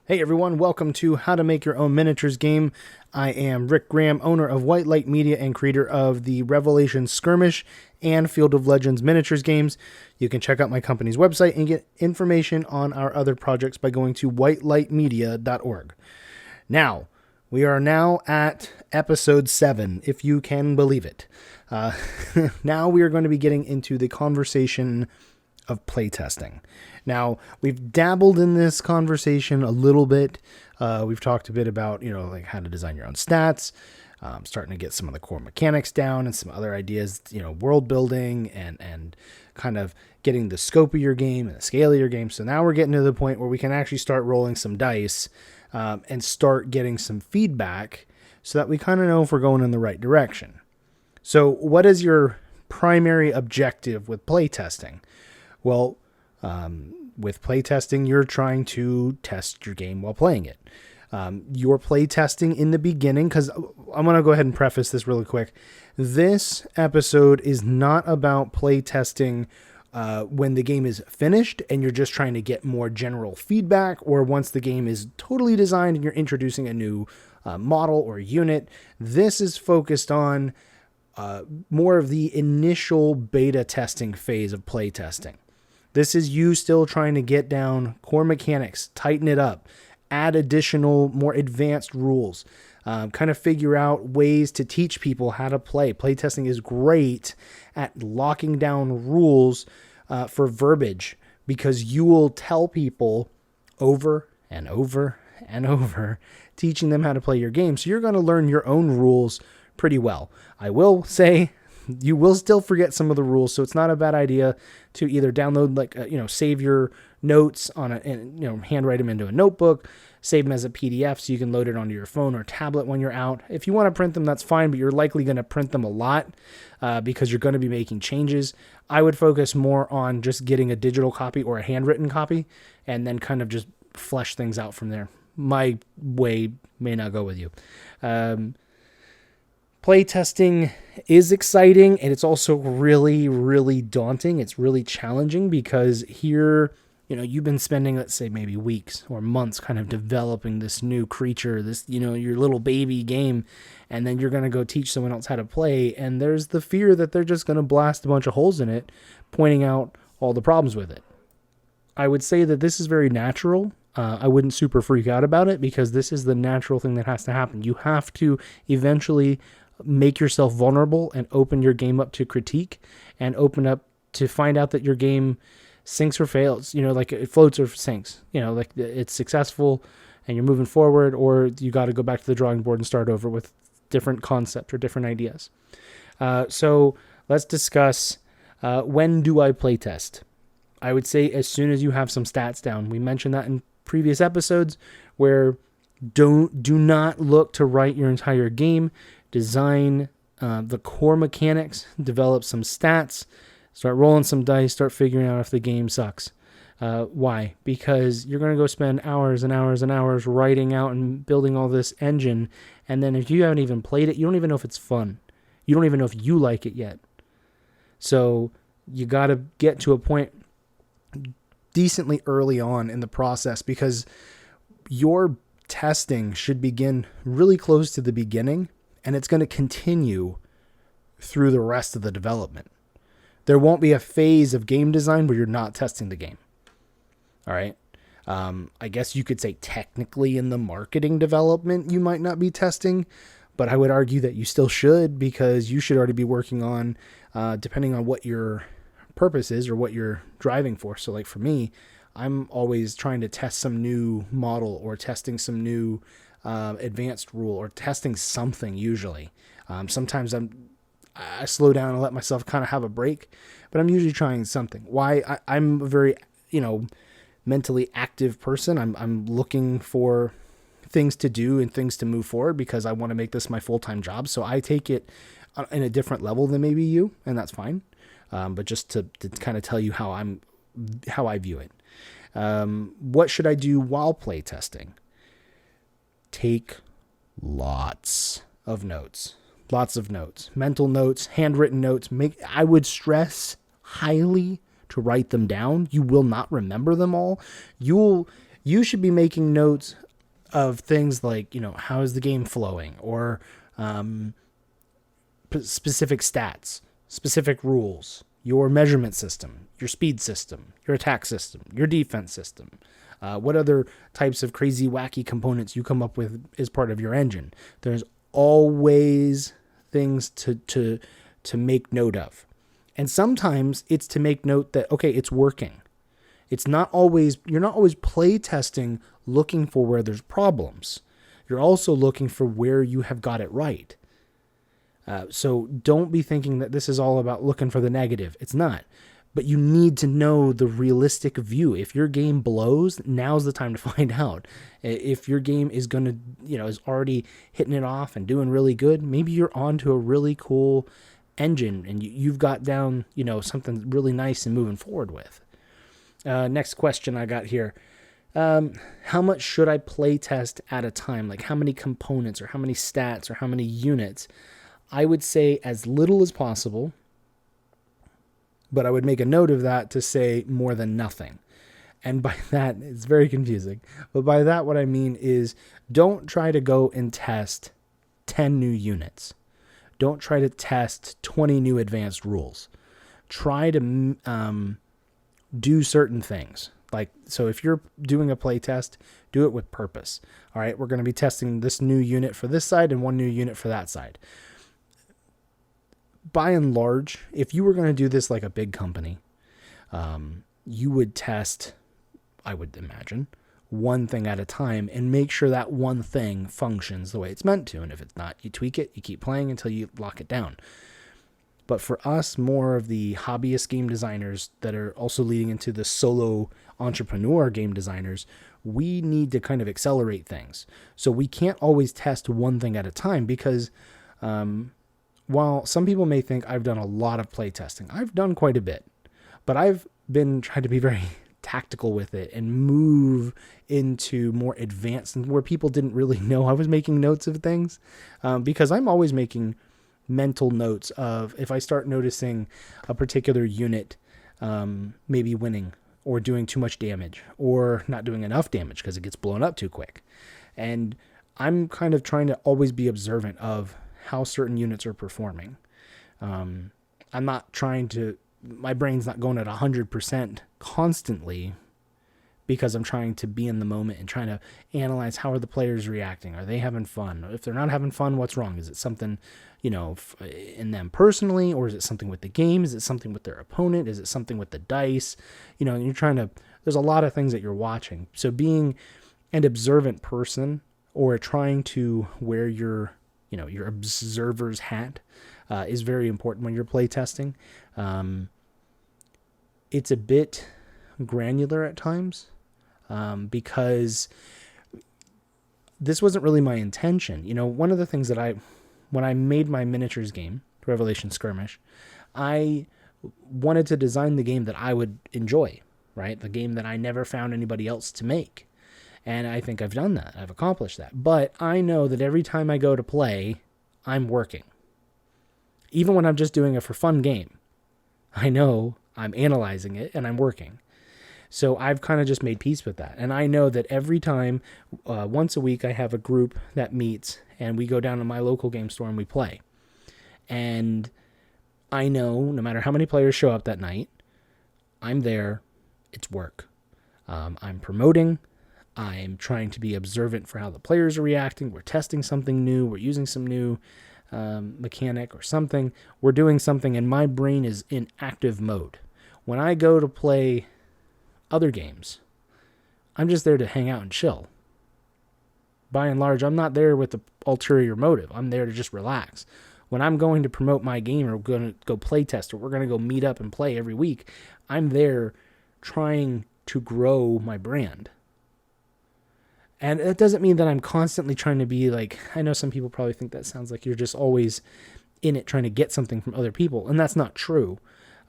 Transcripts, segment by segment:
Hey everyone, welcome to How to Make Your Own Miniatures game. I am Rick Graham, owner of White Light Media and creator of the Revelation Skirmish and Field of Legends miniatures games. You can check out my company's website and get information on our other projects by going to whitelightmedia.org. Now, we are now at episode 7, if you can believe it. Now we are going to be getting into the conversation of playtesting. Now, we've dabbled in this conversation a little bit. We've talked a bit about, like how to design your own stats, starting to get some of the core mechanics down and some other ideas, world building and kind of getting the scope of your game and the scale of your game. So now we're getting to the point where we can actually start rolling some dice and start getting some feedback so that we kind of know if we're going in the right direction. So what is your primary objective with playtesting? Well, with playtesting, you're trying to test your game while playing it. You're playtesting in the beginning, because I'm going to go ahead and preface this really quick. This episode is not about playtesting when the game is finished and you're just trying to get more general feedback, or once the game is totally designed and you're introducing a new model or unit. This is focused on more of the initial beta testing phase of playtesting. This is you still trying to get down core mechanics, tighten it up, add additional, more advanced rules, kind of figure out ways to teach people how to play. Playtesting is great at locking down rules for verbiage, because you will tell people over and over and over, teaching them how to play your game. So you're going to learn your own rules pretty well. I will say, you will still forget some of the rules, so it's not a bad idea to either download, save your notes on and handwrite them into a notebook, save them as a PDF so you can load it onto your phone or tablet when you're out. If you want to print them, that's fine, but you're likely going to print them a lot because you're going to be making changes. I would focus more on just getting a digital copy or a handwritten copy and then kind of just flesh things out from there. My way may not go with you. Playtesting is exciting, and it's also really, really daunting. It's really challenging because here, you've been spending, let's say, maybe weeks or months kind of developing this new creature, this, your little baby game, and then you're going to go teach someone else how to play, and there's the fear that they're just going to blast a bunch of holes in it, pointing out all the problems with it. I would say that this is very natural. I wouldn't super freak out about it, because this is the natural thing that has to happen. You have to eventually make yourself vulnerable and open your game up to critique and open up to find out that your game sinks or fails, like it floats or sinks, like it's successful and you're moving forward, or you got to go back to the drawing board and start over with different concepts or different ideas. So let's discuss when do I play test? I would say as soon as you have some stats down. We mentioned that in previous episodes, where do not look to write your entire game. Design the core mechanics, develop some stats, start rolling some dice, start figuring out if the game sucks. Why? Because you're going to go spend hours and hours and hours writing out and building all this engine, and then if you haven't even played it, you don't even know if it's fun. You don't even know if you like it yet. So you got to get to a point decently early on in the process, because your testing should begin really close to the beginning, and it's going to continue through the rest of the development. There won't be a phase of game design where you're not testing the game. All right. I guess you could say technically in the marketing development, you might not be testing, but I would argue that you still should, because you should already be working on, depending on what your purpose is or what you're driving for. So like for me, I'm always trying to test some new model or testing some new advanced rule or testing something usually. Sometimes I slow down and let myself kind of have a break, but I'm usually trying something. Why? I'm a very, mentally active person. I'm looking for things to do and things to move forward, because I want to make this my full-time job. So I take it in a different level than maybe you, and that's fine. But just to kind of tell you how I view it. What should I do while play testing? Take lots of notes, mental notes, handwritten notes. I would stress highly to write them down. You will not remember them all. You should be making notes of things like, how is the game flowing, or specific stats, specific rules, your measurement system, your speed system, your attack system, your defense system. What other types of crazy, wacky components you come up with as part of your engine. There's always things to make note of. And sometimes it's to make note that, okay, it's working. You're not always play testing looking for where there's problems. You're also looking for where you have got it right. So don't be thinking that this is all about looking for the negative. It's not. But you need to know the realistic view. If your game blows, now's the time to find out. If your game is going to, is already hitting it off and doing really good, maybe you're onto a really cool engine and you've got down, something really nice and moving forward with. Next question I got here. How much should I play test at a time? Like how many components or how many stats or how many units? I would say as little as possible. But I would make a note of that to say more than nothing. And by that, it's very confusing. But by that, what I mean is don't try to go and test 10 new units. Don't try to test 20 new advanced rules. Try to do certain things. So if you're doing a play test, do it with purpose. All right, we're going to be testing this new unit for this side and one new unit for that side. By and large, if you were going to do this like a big company, you would test, I would imagine, one thing at a time and make sure that one thing functions the way it's meant to. And if it's not, you tweak it, you keep playing until you lock it down. But for us, more of the hobbyist game designers that are also leading into the solo entrepreneur game designers, we need to kind of accelerate things. So we can't always test one thing at a time because while some people may think I've done a lot of play testing, I've done quite a bit, but I've been trying to be very tactical with it and move into more advanced and where people didn't really know I was making notes of things, because I'm always making mental notes of if I start noticing a particular unit maybe winning or doing too much damage or not doing enough damage because it gets blown up too quick. And I'm kind of trying to always be observant of how certain units are performing. I'm not trying to, my brain's not going at 100% constantly because I'm trying to be in the moment and trying to analyze how are the players reacting. Are they having fun? If they're not having fun, what's wrong? Is it something, in them personally, or is it something with the game? Is it something with their opponent? Is it something with the dice? You're trying to, there's a lot of things that you're watching. So being an observant person or trying to wear your observer's hat is very important when you're play testing. It's a bit granular at times because this wasn't really my intention. One of the things that when I made my miniatures game, Revelation Skirmish, I wanted to design the game that I would enjoy, right? The game that I never found anybody else to make. And I think I've done that. I've accomplished that. But I know that every time I go to play, I'm working. Even when I'm just doing a for fun game, I know I'm analyzing it and I'm working. So I've kind of just made peace with that. And I know that every time, once a week, I have a group that meets and we go down to my local game store and we play. And I know no matter how many players show up that night, I'm there. It's work. I'm promoting. I'm trying to be observant for how the players are reacting. We're testing something new. We're using some new mechanic or something. We're doing something and my brain is in active mode. When I go to play other games, I'm just there to hang out and chill. By and large, I'm not there with the ulterior motive. I'm there to just relax. When I'm going to promote my game or going to go play test or we're going to go meet up and play every week, I'm there trying to grow my brand. And it doesn't mean that I'm constantly trying to be like, I know some people probably think that sounds like you're just always in it trying to get something from other people. And that's not true.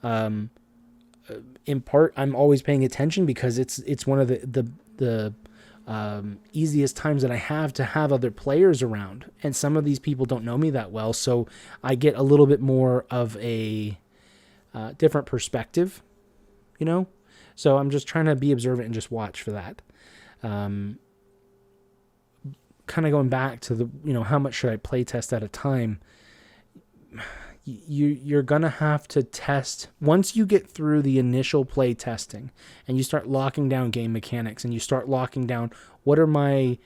In part, I'm always paying attention because it's one of the easiest times that I have to have other players around. And some of these people don't know me that well. So I get a little bit more of a different perspective, So I'm just trying to be observant and just watch for that. Kind of going back to the, how much should I play test at a time? You're going to have to test once you get through the initial play testing and you start locking down game mechanics and you start locking down what are my,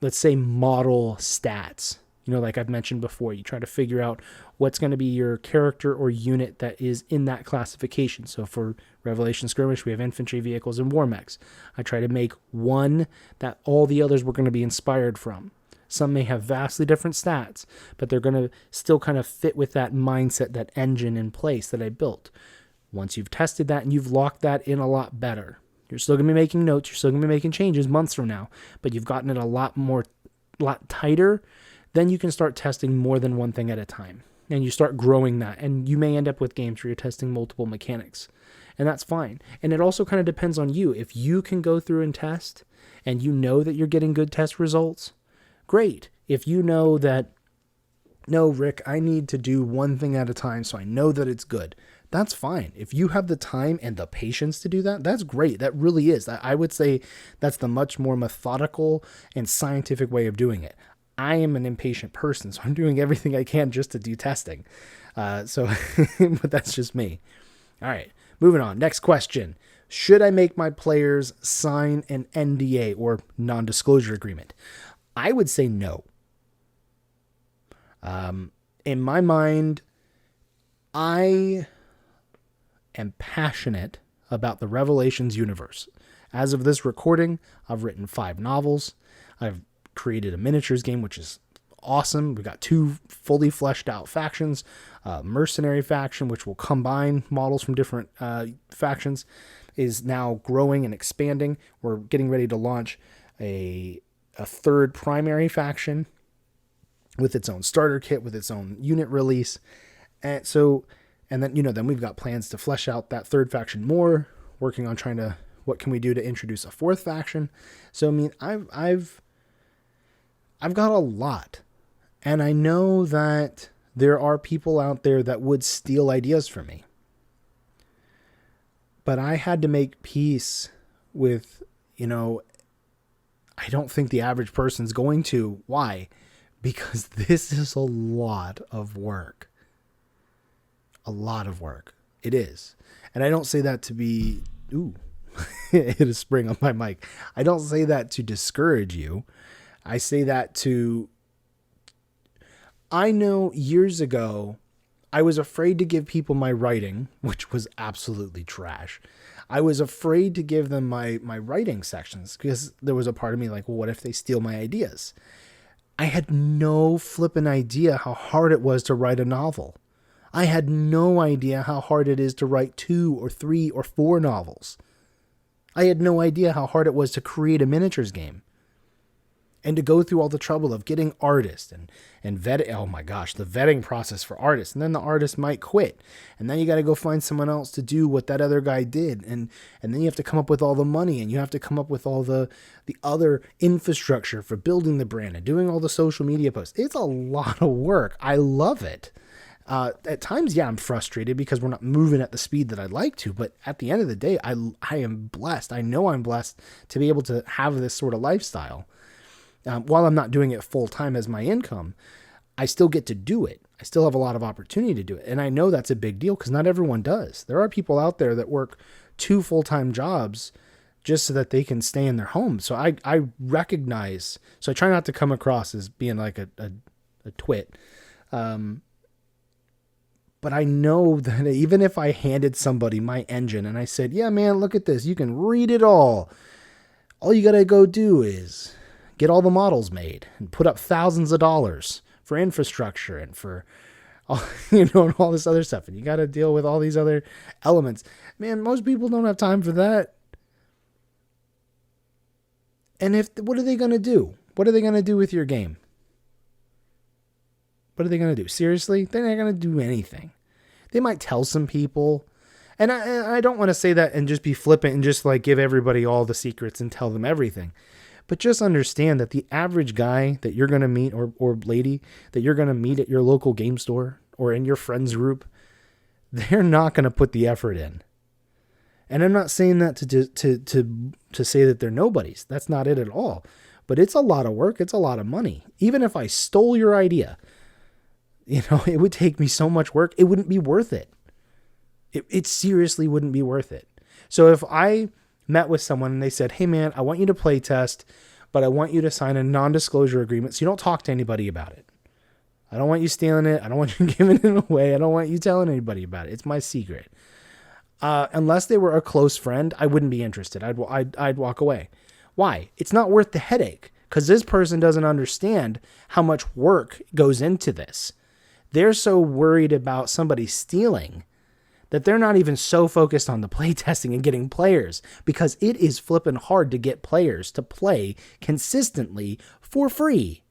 let's say, model stats. Like I've mentioned before, you try to figure out what's going to be your character or unit that is in that classification. So for Revelation Skirmish, we have infantry, vehicles, and war mechs. I try to make one that all the others were going to be inspired from. Some may have vastly different stats, but they're going to still kind of fit with that mindset, that engine in place that I built. Once you've tested that and you've locked that in a lot better, you're still going to be making notes, you're still going to be making changes months from now, but you've gotten it a lot tighter. Then you can start testing more than one thing at a time. And you start growing that. And you may end up with games where you're testing multiple mechanics. And that's fine. And it also kind of depends on you. If you can go through and test, and you know that you're getting good test results, great. If you know that, no, Rick, I need to do one thing at a time so I know that it's good, that's fine. If you have the time and the patience to do that, that's great. That really is. I would say that's the much more methodical and scientific way of doing it. I am an impatient person, so I'm doing everything I can just to do testing. But that's just me. All right, moving on. Next question. Should I make my players sign an NDA or non-disclosure agreement? I would say no. In my mind, I am passionate about the Revelations universe. As of this recording, I've written 5 novels. I've created a miniatures game, which is awesome. We've got 2 fully fleshed out factions, mercenary faction, which will combine models from different factions, is now growing and expanding. We're getting ready to launch a 3rd primary faction with its own starter kit, with its own unit release. And then we've got plans to flesh out that 3rd faction more, working on what can we do to introduce a 4th faction. So, I mean, I've got a lot, and I know that there are people out there that would steal ideas from me, but I had to make peace with, I don't think the average person's going to. Why? Because this is a lot of work. A lot of work. It is. And I don't say that to be, hit a spring on my mic. I don't say that to discourage you. I say that I know years ago, I was afraid to give people my writing, which was absolutely trash. I was afraid to give them my writing sections because there was a part of me like, well, what if they steal my ideas? I had no flippin' idea how hard it was to write a novel. I had no idea how hard it is to write 2 or 3 or 4 novels. I had no idea how hard it was to create a miniatures game. And to go through all the trouble of getting artists and vet. Oh my gosh, the vetting process for artists. And then the artist might quit. And then you got to go find someone else to do what that other guy did. And then you have to come up with all the money, and you have to come up with all the other infrastructure for building the brand and doing all the social media posts. It's a lot of work. I love it. At times, I'm frustrated because we're not moving at the speed that I'd like to. But at the end of the day, I am blessed. I know I'm blessed to be able to have this sort of lifestyle. While I'm not doing it full time as my income, I still get to do it. I still have a lot of opportunity to do it. And I know that's a big deal because not everyone does. There are people out there that work 2 full-time jobs just so that they can stay in their home. So I recognize, so I try not to come across as being like a twit. But I know that even if I handed somebody my engine and I said, yeah, man, look at this. You can read it all. All you got to go do is get all the models made and put up thousands of dollars for infrastructure and for all, and all this other stuff. And you got to deal with all these other elements. Man, most people don't have time for that. And what are they going to do? What are they going to do with your game? What are they going to do? Seriously? They're not going to do anything. They might tell some people. And I don't want to say that and just be flippant and just like give everybody all the secrets and tell them everything. But just understand that the average guy that you're going to meet or lady that you're going to meet at your local game store or in your friends group, they're not going to put the effort in. And I'm not saying that to say that they're nobodies. That's not it at all. But it's a lot of work. It's a lot of money. Even if I stole your idea, it would take me so much work. It wouldn't be worth it. It seriously wouldn't be worth it. So if I met with someone and they said, hey man, I want you to play test, but I want you to sign a non-disclosure agreement so you don't talk to anybody about it. I don't want you stealing it. I don't want you giving it away. I don't want you telling anybody about it. It's my secret. Unless they were a close friend, I wouldn't be interested. I'd walk away. Why? It's not worth the headache, because this person doesn't understand how much work goes into this. They're so worried about somebody stealing that they're not even so focused on the playtesting and getting players, because it is flipping hard to get players to play consistently for free.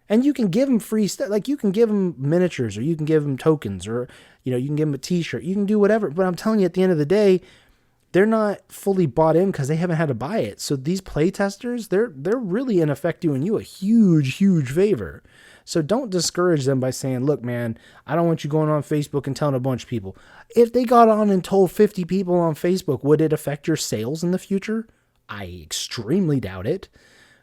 And you can give them free stuff. Like you can give them miniatures, or you can give them tokens, or, you can give them a t-shirt. You can do whatever. But I'm telling you, at the end of the day, they're not fully bought in because they haven't had to buy it. So these playtesters, they're really in effect doing you a huge, huge favor. So don't discourage them by saying, look, man, I don't want you going on Facebook and telling a bunch of people. If they got on and told 50 people on Facebook, would it affect your sales in the future? I extremely doubt it.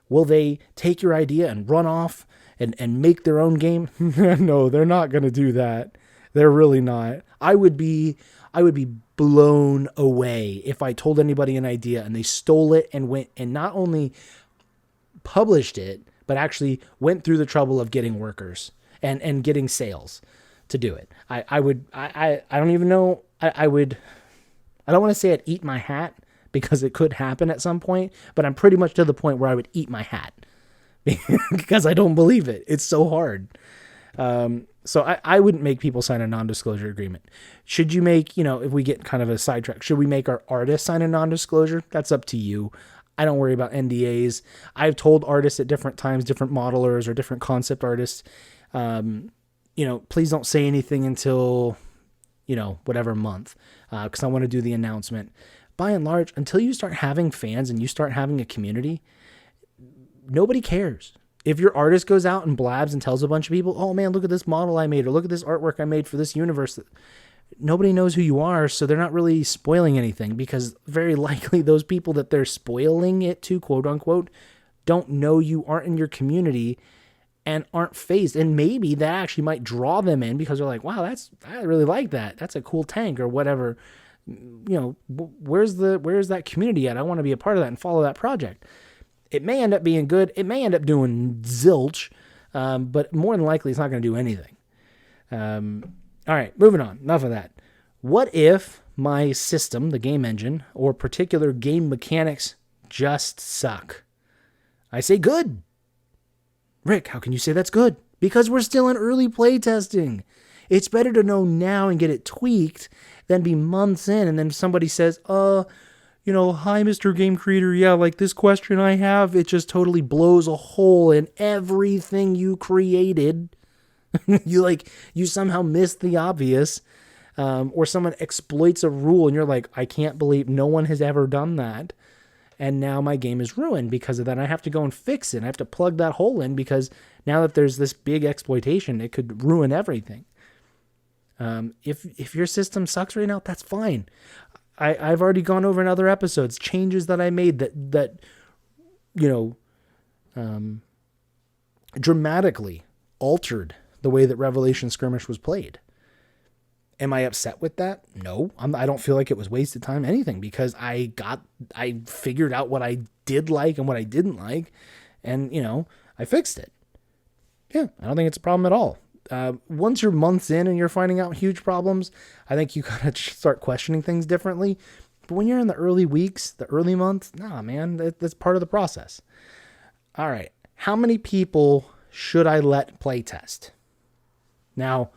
Will they take your idea and run off and make their own game? No, they're not going to do that. They're really not. I would be blown away if I told anybody an idea and they stole it and went and not only published it, but actually went through the trouble of getting workers and getting sales to do it. I don't even know. I don't want to say I'd eat my hat, because it could happen at some point, but I'm pretty much to the point where I would eat my hat because I don't believe it. It's so hard. So I wouldn't make people sign a non-disclosure agreement. Should you make, if we get kind of a sidetrack, should we make our artists sign a non-disclosure? That's up to you. I don't worry about NDAs. I've told artists at different times, different modelers or different concept artists, please don't say anything until, whatever month, because I want to do the announcement. By and large, until you start having fans and you start having a community, nobody cares. If your artist goes out and blabs and tells a bunch of people, oh man, look at this model I made, or look at this artwork I made for this universe, nobody knows who you are, so they're not really spoiling anything, because very likely those people that they're spoiling it to, quote unquote, don't know you, aren't in your community, and aren't phased. And maybe that actually might draw them in because they're like, wow, I really like that. That's a cool tank or whatever. Where's that community at? I want to be a part of that and follow that project. It may end up being good. It may end up doing zilch, but more than likely it's not going to do anything. All right, moving on. Enough of that. What if my system, the game engine, or particular game mechanics just suck? I say good. Rick, how can you say that's good? Because we're still in early playtesting. It's better to know now and get it tweaked than be months in and then somebody says, hi, Mr. Game Creator. Yeah, like this question I have, it just totally blows a hole in everything you created. You somehow missed the obvious, or someone exploits a rule and you're like, I can't believe no one has ever done that. And now my game is ruined because of that. I have to go and fix it. I have to plug that hole in because now that there's this big exploitation, it could ruin everything. If your system sucks right now, that's fine. I've already gone over in other episodes, changes that I made that dramatically altered the way that Revelation Skirmish was played. Am I upset with that? No, I don't feel like it was wasted time, anything, because I figured out what I did like and what I didn't like, and, I fixed it. Yeah, I don't think it's a problem at all. Once you're months in and you're finding out huge problems, I think you gotta start questioning things differently. But when you're in the early weeks, the early months, nah, man, that's part of the process. All right, how many people should I let play test? Now,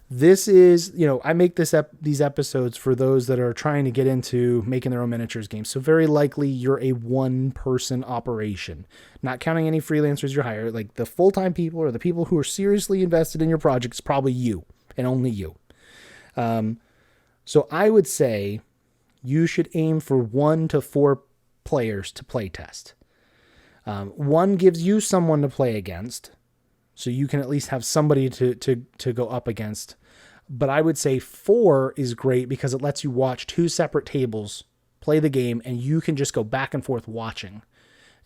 this is, I make these episodes for those that are trying to get into making their own miniatures games. So very likely you're a one-person operation, not counting any freelancers you hire. Like the full-time people or the people who are seriously invested in your project is probably you and only you. So I would say you should aim for 1 to 4 players to play test. One gives you someone to play against, so you can at least have somebody to go up against. But I would say 4 is great because it lets you watch 2 separate tables play the game, and you can just go back and forth watching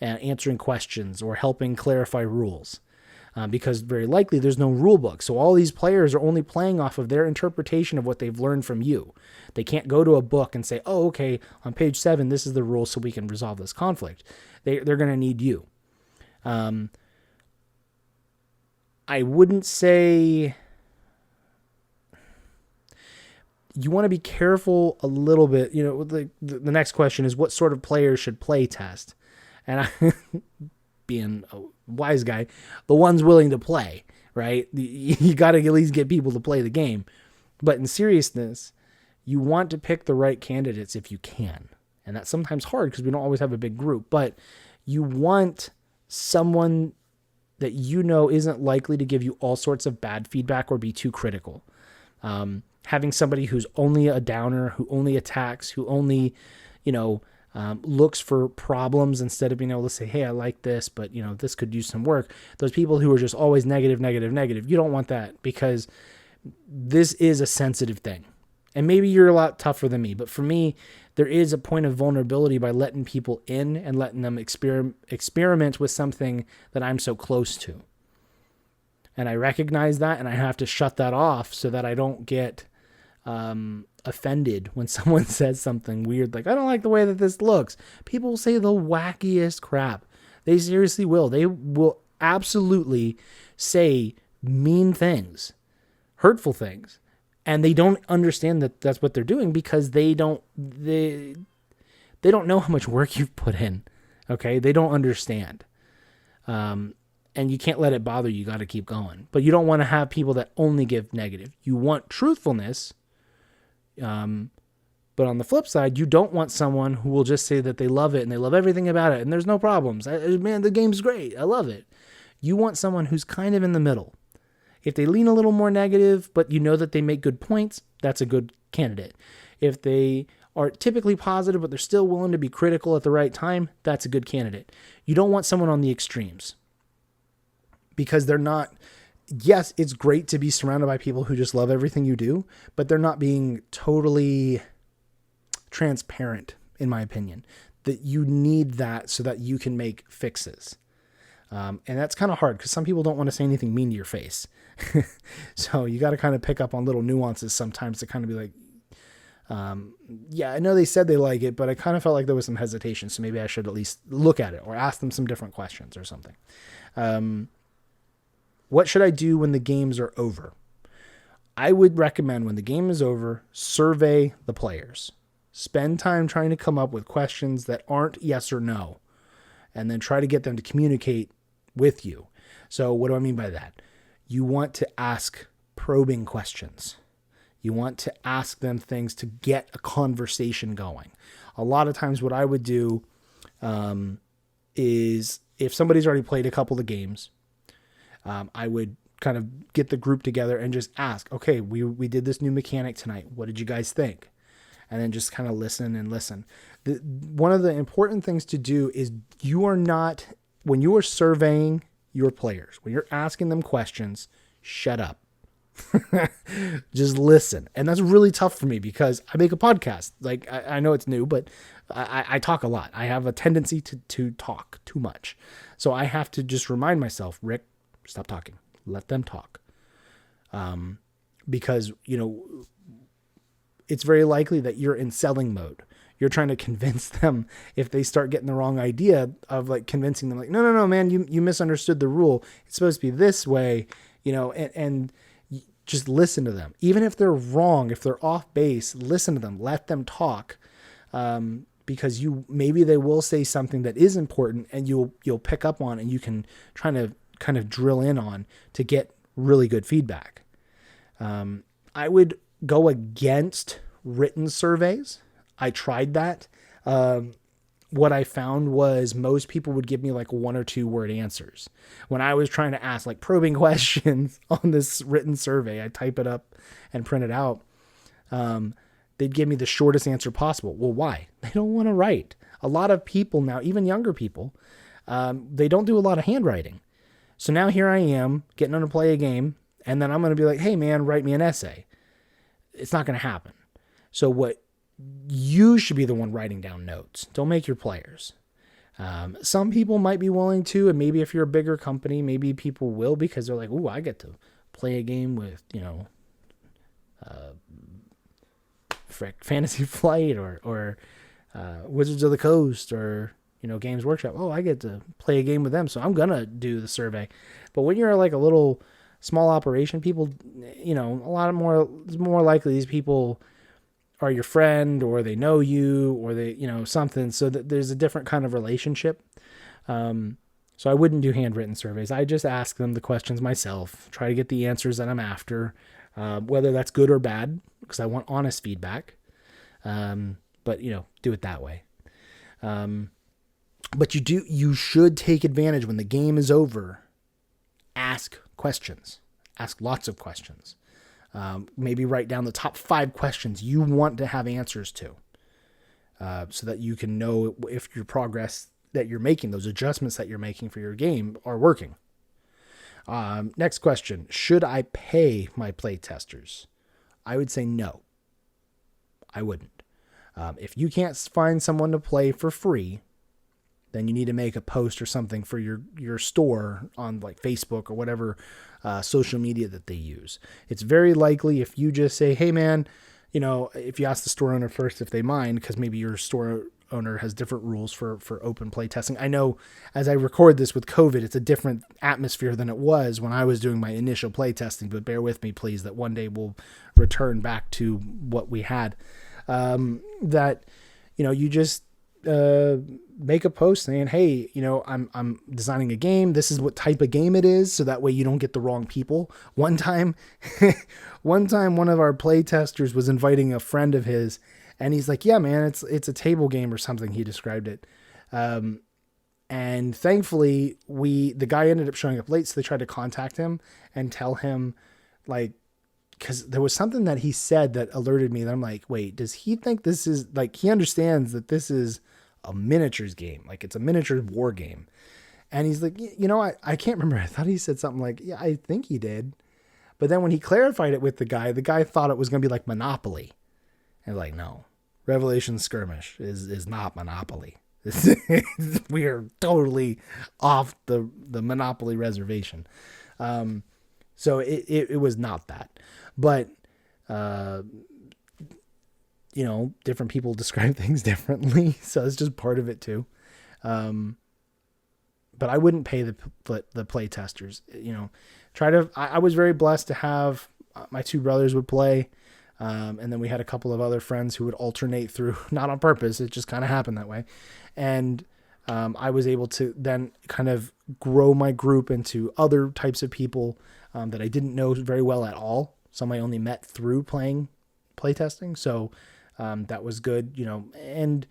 and answering questions or helping clarify rules. Because very likely there's no rule book. So all these players are only playing off of their interpretation of what they've learned from you. They can't go to a book and say, oh, okay, on page 7, this is the rule so we can resolve this conflict. They're going to need you. I wouldn't say... You want to be careful a little bit. You know, the next question is, what sort of players should play test? And I... being a wise guy, the ones willing to play, right? You got to at least get people to play the game. But in seriousness, you want to pick the right candidates if you can. And that's sometimes hard because we don't always have a big group. But you want someone that you know isn't likely to give you all sorts of bad feedback or be too critical. Having somebody who's only a downer, who only attacks, who only, looks for problems instead of being able to say, hey, I like this, but this could use some work. Those people who are just always negative, negative, negative, you don't want that, because this is a sensitive thing. And maybe you're a lot tougher than me, but for me, there is a point of vulnerability by letting people in and letting them experiment with something that I'm so close to. And I recognize that, and I have to shut that off so that I don't get offended when someone says something weird, like, I don't like the way that this looks. People will say the wackiest crap. They seriously will. They will absolutely say mean things, hurtful things, and they don't understand that that's what they're doing because they don't know how much work you've put in. Okay, they don't understand, and you can't let it bother you. You got to keep going. But you don't want to have people that only give negative. You want truthfulness. But on the flip side, you don't want someone who will just say that they love it and they love everything about it and there's no problems. Man, the game's great. I love it. You want someone who's kind of in the middle. If they lean a little more negative, but you know that they make good points, that's a good candidate. If they are typically positive, but they're still willing to be critical at the right time, that's a good candidate. You don't want someone on the extremes because they're not... Yes, it's great to be surrounded by people who just love everything you do, but they're not being totally transparent, in my opinion. That you need that so that you can make fixes. And that's kind of hard because some people don't want to say anything mean to your face. So you got to kind of pick up on little nuances sometimes to kind of be like, yeah, I know they said they like it, but I kind of felt like there was some hesitation. So maybe I should at least look at it or ask them some different questions or something. What should I do when the games are over? I would recommend when the game is over, survey the players. Spend time trying to come up with questions that aren't yes or no, and then try to get them to communicate with you. So what do I mean by that? You want to ask probing questions. You want to ask them things to get a conversation going. A lot of times what I would do is if somebody's already played a couple of games, I would kind of get the group together and just ask, okay, we did this new mechanic tonight. What did you guys think? And then just kind of listen and listen. One of the important things to do is when you are surveying your players, when you're asking them questions, shut up. Just listen. And that's really tough for me because I make a podcast. Like, I know it's new, but I talk a lot. I have a tendency to talk too much. So I have to just remind myself, Rick, stop talking. Let them talk. Because, it's very likely that you're in selling mode. You're trying to convince them if they start getting the wrong idea of like convincing them like, no, man, you misunderstood the rule. It's supposed to be this way, and just listen to them. Even if they're wrong, if they're off base, listen to them, let them talk. Because maybe they will say something that is important and you'll pick up on and you can try to kind of drill in on to get really good feedback. I would go against written surveys. I tried that. What I found was most people would give me like 1 or 2 word answers. When I was trying to ask like probing questions on this written survey, I type it up and print it out. They'd give me the shortest answer possible. Well, why? They don't want to write. A lot of people now, even younger people, they don't do a lot of handwriting. So now here I am getting them to play a game, and then I'm going to be like, hey man, write me an essay. it's not going to happen. So what you should be the one writing down notes. Don't make your players. Some people might be willing to, and maybe if you're a bigger company, maybe people will because they're like, "Ooh, I get to play a game with Fantasy Flight or Wizards of the Coast or Games Workshop. Oh, I get to play a game with them, so I'm gonna do the survey." But when you're like a little small operation, people, it's more likely these people are your friend or they know you or they, something. So that there's a different kind of relationship. So I wouldn't do handwritten surveys. I just ask them the questions myself, try to get the answers that I'm after, whether that's good or bad, because I want honest feedback. But do it that way. But you should take advantage when the game is over. Ask questions. Ask lots of questions. Maybe write down the top 5 questions you want to have answers to, so that you can know if your progress that you're making, those adjustments that you're making for your game are working. Next question. Should I pay my playtesters? I would say no. I wouldn't. If you can't find someone to play for free, then you need to make a post or something for your store on like Facebook or whatever social media that they use. It's very likely if you just say, "Hey man," if you ask the store owner first if they mind, because maybe your store owner has different rules for open play testing. I know as I record this with COVID, it's a different atmosphere than it was when I was doing my initial play testing, but bear with me, please, that one day we'll return back to what we had. You just make a post saying, "Hey, I'm designing a game. This is what type of game it is." So that way you don't get the wrong people. One time, one of our play testers was inviting a friend of his, and he's like, "Yeah, man, it's a table game or something." He described it. And thankfully the guy ended up showing up late. So they tried to contact him and tell him because there was something that he said that alerted me that I'm like, wait, does he think this is he understands that this is a miniatures game? Like it's a miniature war game. And he's like, I can't remember. I thought he said something like, yeah, I think he did. But then when he clarified it with the guy thought it was going to be like Monopoly. And like, no, Revelation Skirmish is not Monopoly. We are totally off the Monopoly reservation. So it was not that, but, different people describe things differently. So it's just part of it too. But I wouldn't pay the play testers, I was very blessed to have my 2 brothers would play. And then we had a couple of other friends who would alternate through, not on purpose. It just kind of happened that way. And, I was able to then kind of grow my group into other types of people, that I didn't know very well at all. Some I only met through playtesting. So, that was good, and,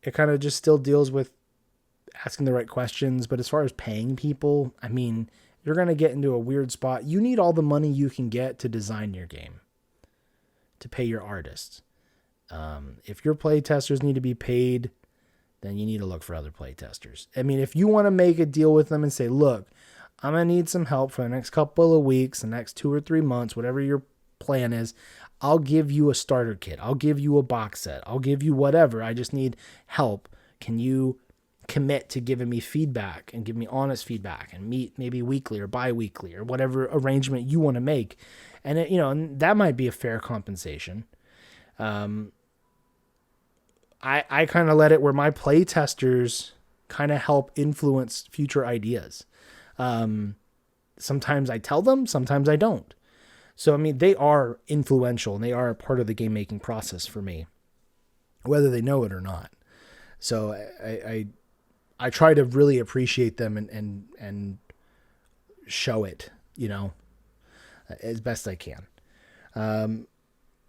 it kind of just still deals with asking the right questions. But as far as paying people, I mean, you're going to get into a weird spot. You need all the money you can get to design your game, to pay your artists. If your playtesters need to be paid, then you need to look for other playtesters. I mean, if you want to make a deal with them and say, "Look, I'm going to need some help for the next couple of weeks, the next 2 or 3 months, whatever your plan is, I'll give you a starter kit. I'll give you a box set. I'll give you whatever. I just need help. Can you commit to giving me feedback and give me honest feedback and meet maybe weekly or bi-weekly or whatever arrangement you want to make?" And and that might be a fair compensation. I kind of let it where my play testers kind of help influence future ideas. Sometimes I tell them, sometimes I don't. So, I mean, they are influential and they are a part of the game making process for me, whether they know it or not. So I try to really appreciate them and show it, as best I can. And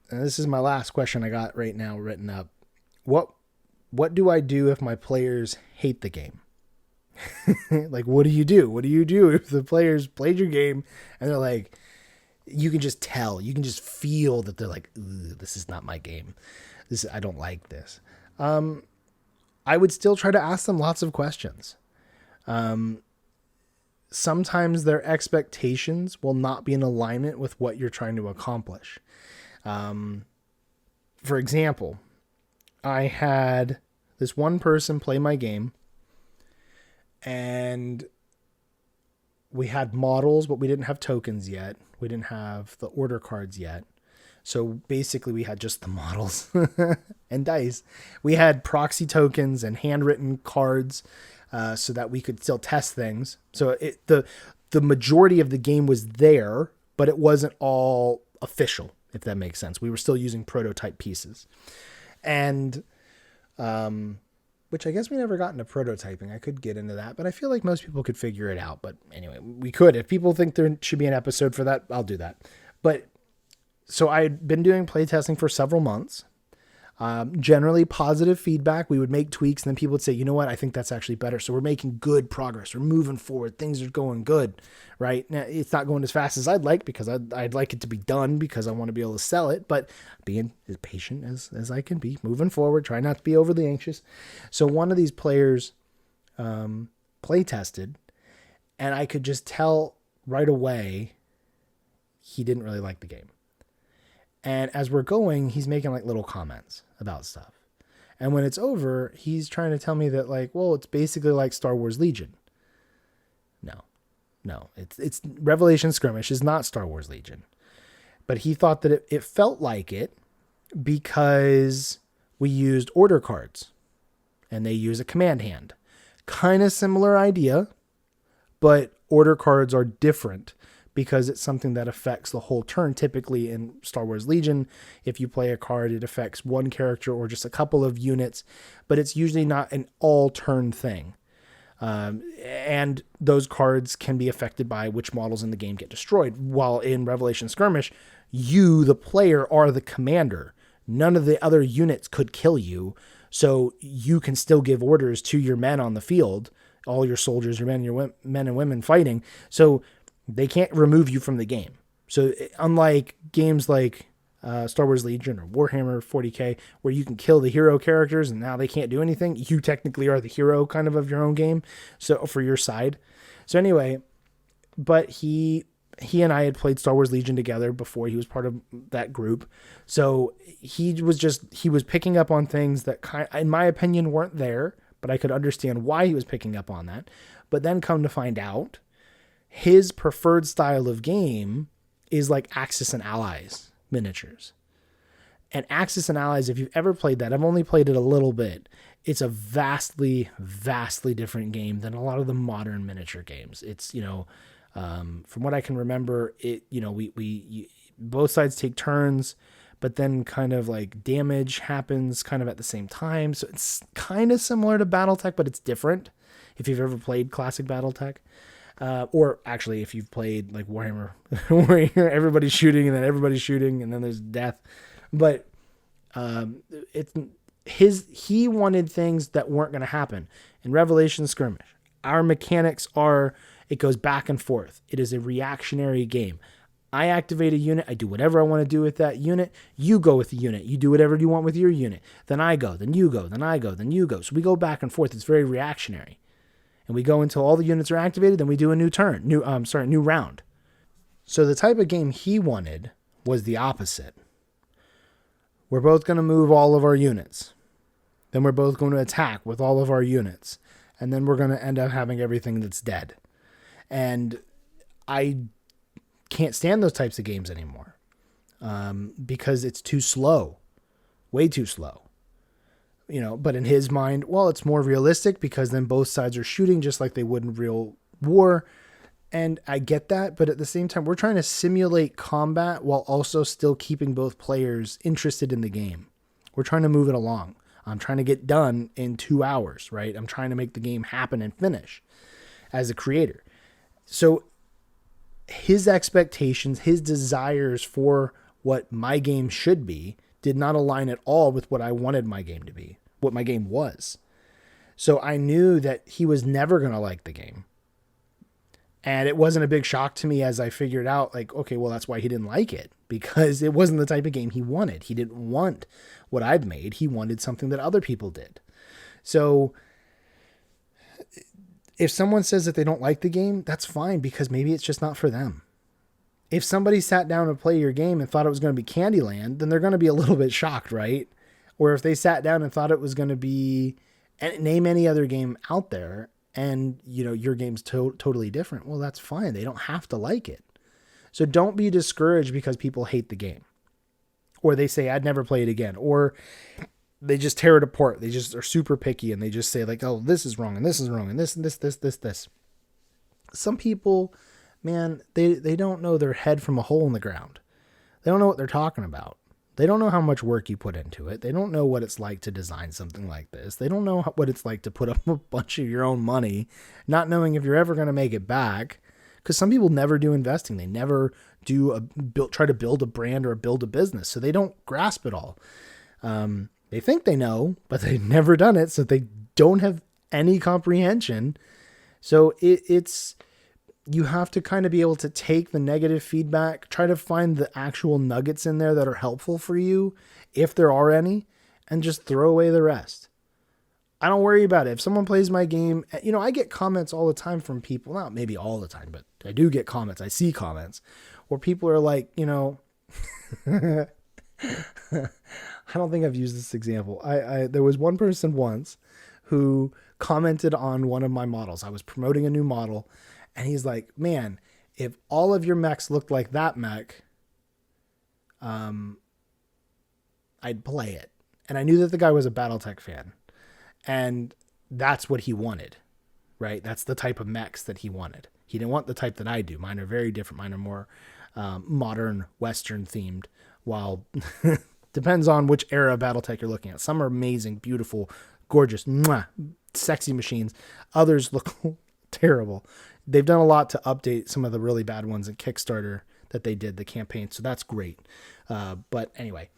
this is my last question I got right now written up. What do I do if my players hate the game? Like, what do you do? What do you do if the players played your game and they're like, you can just tell, you can just feel that they're like, this is not my game. I don't like this. I would still try to ask them lots of questions. sometimes their expectations will not be in alignment with what you're trying to accomplish. For example, I had this one person play my game, and we had models, but we didn't have tokens yet. We didn't have the order cards yet. So basically we had just the models and dice. We had proxy tokens and handwritten cards so that we could still test things. So the majority of the game was there, but it wasn't all official, if that makes sense. We were still using prototype pieces. And which I guess we never got into prototyping. I could get into that, but I feel like most people could figure it out. But anyway, we could. If people think there should be an episode for that, I'll do that. But so I'd been doing playtesting for several months. Generally positive feedback. We would make tweaks and then people would say, you know what, I think that's actually better. So we're making good progress. We're moving forward. Things are going good, right? Now, it's not going as fast as I'd like because I'd like it to be done because I want to be able to sell it, but being as patient as I can be, moving forward, try not to be overly anxious. So one of these players play tested, and I could just tell right away he didn't really like the game. And as we're going, he's making like little comments about stuff. And when it's over, he's trying to tell me that like, well, it's basically like Star Wars Legion. No, it's Revelation Skirmish is not Star Wars Legion. But he thought that it felt like it because we used order cards and they use a command hand. Kind of similar idea, but order cards are different because it's something that affects the whole turn. Typically in Star Wars Legion, if you play a card, it affects one character or just a couple of units, but it's usually not an all turn thing. And those cards can be affected by which models in the game get destroyed. While in Revelation Skirmish, you, the player, are the commander. None of the other units could kill you, so you can still give orders to your men on the field, all your soldiers, your men and women fighting. So they can't remove you from the game. So unlike games like Star Wars Legion or Warhammer 40K, where you can kill the hero characters and now they can't do anything, you technically are the hero kind of your own game. So for your side. So anyway, but he and I had played Star Wars Legion together before. He was part of that group. So he was picking up on things that in my opinion weren't there, but I could understand why he was picking up on that. But then come to find out, his preferred style of game is like Axis and Allies miniatures. And Axis and Allies, if you've ever played that, I've only played it a little bit. It's a vastly, vastly different game than a lot of the modern miniature games. It's, from what I can remember, we both sides take turns, but then kind of like damage happens kind of at the same time. So it's kind of similar to Battletech, but it's different if you've ever played classic Battletech. Or actually, if you've played like Warhammer, where everybody's shooting and then everybody's shooting and then there's death. But he wanted things that weren't going to happen. In Revelation Skirmish, our mechanics are, it goes back and forth. It is a reactionary game. I activate a unit. I do whatever I want to do with that unit. You go with the unit. You do whatever you want with your unit. Then I go. Then you go. Then I go. Then you go. So we go back and forth. It's very reactionary. And we go until all the units are activated, then we do a new new round. So the type of game he wanted was the opposite. We're both going to move all of our units. Then we're both going to attack with all of our units. And then we're going to end up having everything that's dead. And I can't stand those types of games anymore. Because it's too slow. Way too slow. But in his mind, well, it's more realistic because then both sides are shooting just like they would in real war. And I get that. But at the same time, we're trying to simulate combat while also still keeping both players interested in the game. We're trying to move it along. I'm trying to get done in 2 hours, right? I'm trying to make the game happen and finish as a creator. So his expectations, his desires for what my game should be did not align at all with what I wanted my game to be, what my game was. So I knew that he was never going to like the game. And it wasn't a big shock to me as I figured out, like, okay, well, that's why he didn't like it, because it wasn't the type of game he wanted. He didn't want what I'd made. He wanted something that other people did. So If someone says that they don't like the game, that's fine, because maybe it's just not for them. If somebody sat down to play your game and thought it was going to be Candyland, then they're going to be a little bit shocked, right? Or if they sat down and thought it was going to be, name any other game out there, and your game's totally different, well, that's fine. They don't have to like it. So don't be discouraged because people hate the game, or they say I'd never play it again, or they just tear it apart. They just are super picky and they just say like, oh, this is wrong and this is wrong and this and this. Some people, man, they don't know their head from a hole in the ground. They don't know what they're talking about. They don't know how much work you put into it. They don't know what it's like to design something like this. They don't know what it's like to put up a bunch of your own money, not knowing if you're ever going to make it back. Because some people never do investing. They never do try to build a brand or build a business. So they don't grasp it all. They think they know, but they've never done it. So they don't have any comprehension. So you have to kind of be able to take the negative feedback, try to find the actual nuggets in there that are helpful for you, if there are any, and just throw away the rest. I don't worry about it. If someone plays my game, I get comments all the time from people, not maybe all the time, but I do get comments. I see comments where people are like, I don't think I've used this example. There was one person once who commented on one of my models. I was promoting a new model, and he's like, man, if all of your mechs looked like that mech, I'd play it. And I knew that the guy was a Battletech fan, and that's what he wanted, right? That's the type of mechs that he wanted. He didn't want the type that I do. Mine are very different. Mine are more modern, Western themed, while depends on which era of Battletech you're looking at. Some are amazing, beautiful, gorgeous, sexy machines. Others look terrible. They've done a lot to update some of the really bad ones in Kickstarter that they did, the campaign. So that's great. But anyway,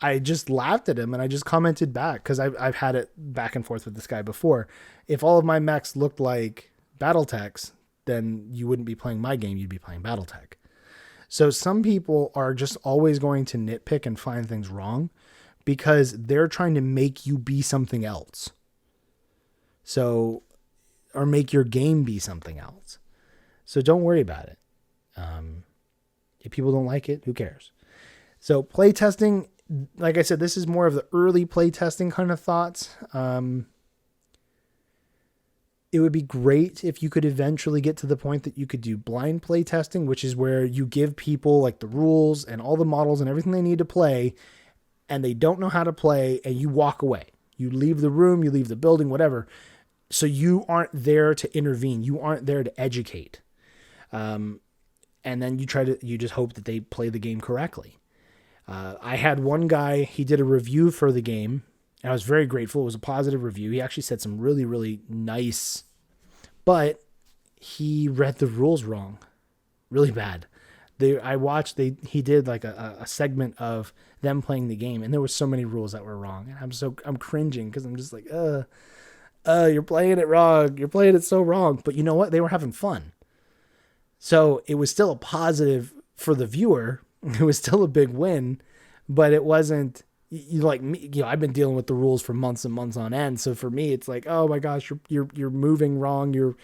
I just laughed at him and I just commented back, because I've had it back and forth with this guy before. If all of my mechs looked like Battletechs, then you wouldn't be playing my game. You'd be playing Battletech. So some people are just always going to nitpick and find things wrong because they're trying to make you be something else. Or make your game be something else. So don't worry about it. If people don't like it, who cares? So playtesting, like I said, this is more of the early playtesting kind of thoughts. It would be great if you could eventually get to the point that you could do blind playtesting, which is where you give people like the rules and all the models and everything they need to play, and they don't know how to play, and you walk away. You leave the room, you leave the building, whatever. So you aren't there to intervene. You aren't there to educate. And then you just hope that they play the game correctly. I had one guy, he did a review for the game, and I was very grateful. It was a positive review. He actually said some really, really nice, but he read the rules wrong. Really bad. He did like a segment of them playing the game, and there were so many rules that were wrong. And I'm cringing because I'm just like, you're playing it wrong. You're playing it so wrong. But you know what? They were having fun. So it was still a positive for the viewer. It was still a big win, but it wasn't, like me, I've been dealing with the rules for months and months on end. So for me, it's like, oh my gosh, you're moving wrong. You're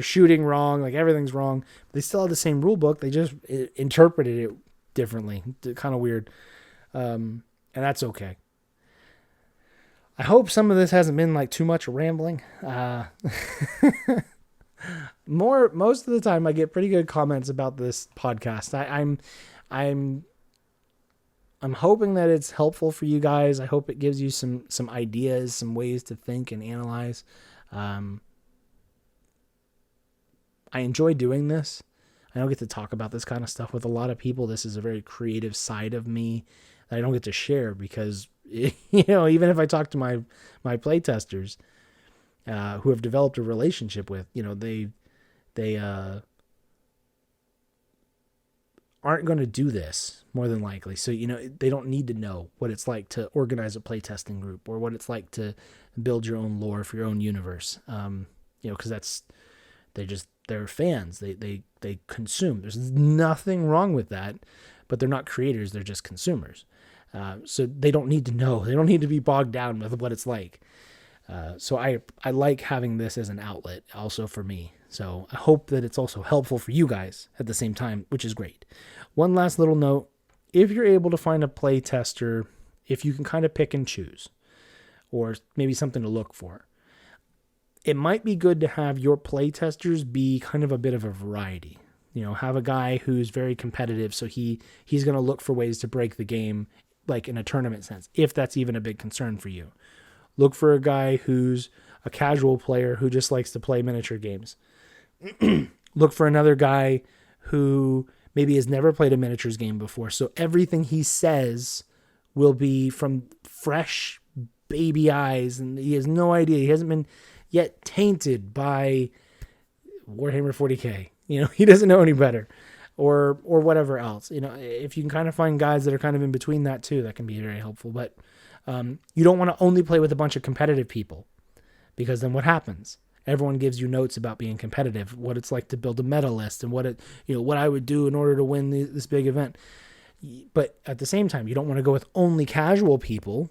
shooting wrong. Like everything's wrong. They still have the same rule book. They just interpreted it differently. Kind of weird. And that's okay. I hope some of this hasn't been like too much rambling. Most of the time I get pretty good comments about this podcast. I'm hoping that it's helpful for you guys. I hope it gives you some ideas, some ways to think and analyze. I enjoy doing this. I don't get to talk about this kind of stuff with a lot of people. This is a very creative side of me that I don't get to share because, even if I talk to my playtesters who have developed a relationship with, they aren't going to do this more than likely. So, they don't need to know what it's like to organize a playtesting group or what it's like to build your own lore for your own universe. Because they're fans. They consume. There's nothing wrong with that, but they're not creators. They're just consumers. So they don't need to know. They don't need to be bogged down with what it's like. So I like having this as an outlet also for me. So I hope that it's also helpful for you guys at the same time, which is great. One last little note. If you're able to find a play tester, if you can kind of pick and choose, or maybe something to look for, it might be good to have your play testers be kind of a bit of a variety. Have a guy who's very competitive, so he's going to look for ways to break the game, like in a tournament sense, if that's even a big concern for you. Look for a guy who's a casual player who just likes to play miniature games. Look for another guy who maybe has never played a miniatures game before, so everything he says will be from fresh baby eyes, and he has no idea. He hasn't been yet tainted by Warhammer 40K. He doesn't know any better, or whatever else. If you can kind of find guys that are kind of in between that too, that can be very helpful. But you don't want to only play with a bunch of competitive people, because then what happens? Everyone gives you notes about being competitive, what it's like to build a meta list, and what I would do in order to win this big event. But at the same time, you don't want to go with only casual people,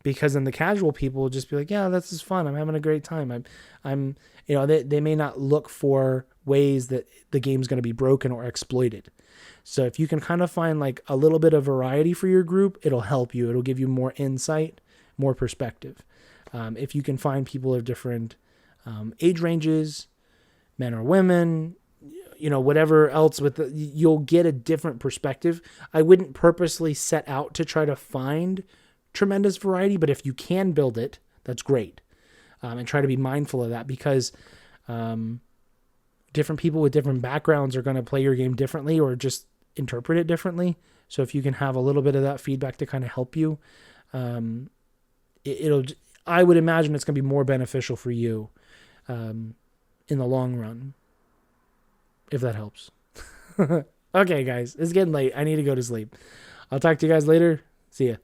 because then the casual people will just be like, yeah, this is fun. I'm having a great time. They may not look for ways that the game's going to be broken or exploited. So if you can kind of find like a little bit of variety for your group, it'll help you. It'll give you more insight, more perspective. If you can find people of different age ranges, men or women, whatever else you'll get a different perspective. I wouldn't purposely set out to try to find tremendous variety, but if you can build it, that's great. And try to be mindful of that, because different people with different backgrounds are going to play your game differently or just interpret it differently. So if you can have a little bit of that feedback to kind of help you, I would imagine it's going to be more beneficial for you in the long run, if that helps. Okay, guys, it's getting late. I need to go to sleep. I'll talk to you guys later. See ya.